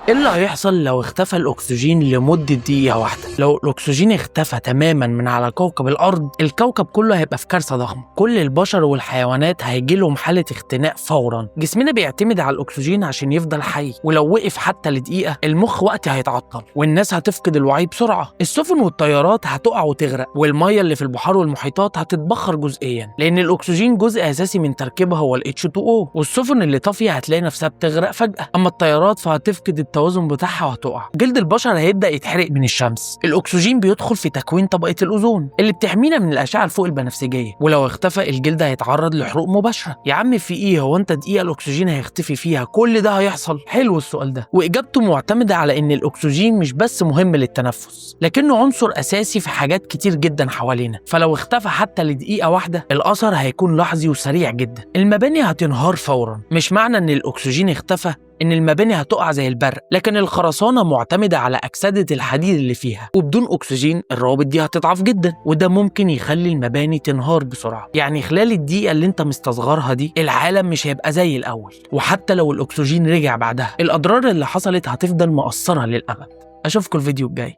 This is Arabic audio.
ايه اللي هيحصل لو اختفى الاكسجين لمدة دقيقة واحدة؟ لو الاكسجين اختفى تماما من على كوكب الارض، الكوكب كله هيبقى في كارثة ضخمة. كل البشر والحيوانات هيجي لهم حالة اختناق فورا. جسمنا بيعتمد على الاكسجين عشان يفضل حي، ولو وقف حتى لدقيقة المخ وقتها هيتعطل والناس هتفقد الوعي بسرعة. السفن والطيارات هتقع وتغرق، والمية اللي في البحار والمحيطات هتتبخر جزئيا، لان الاكسجين جزء اساسي من تركيبها هو ال H2O. والسفن اللي طافية هتلاقي نفسها بتغرق فجأة. اما الطيارات فهتفقد التوازن بتاعها وهتقع. جلد البشر هيبدأ يتحرق من الشمس. الاكسجين بيدخل في تكوين طبقة الاوزون اللي بتحمينا من الاشعة الفوق البنفسجية، ولو اختفى الجلد هيتعرض لحروق مباشرة. يا عم في ايه؟ هو انت دقيقة الاكسجين هيختفي فيها كل ده هيحصل؟ حلو السؤال ده، واجابته معتمدة على ان الاكسجين مش بس مهم للتنفس، لكنه عنصر اساسي في حاجات كتير جدا حوالينا. فلو اختفى حتى لدقيقة واحدة الأثر هيكون لحظي وسريع جدا. المباني هتنهار فورا. مش معنى ان الاكسجين اختفى ان المباني هتقع زي البرق، لكن الخرسانة معتمدة على أكسدة الحديد اللي فيها، وبدون أكسجين الروابط دي هتضعف جدا، وده ممكن يخلي المباني تنهار بسرعة. يعني خلال الدقيقة اللي انت مستصغرها دي العالم مش هيبقى زي الأول. وحتى لو الأكسجين رجع بعدها الأضرار اللي حصلت هتفضل مؤثرة للأبد. أشوفكم الفيديو الجاي.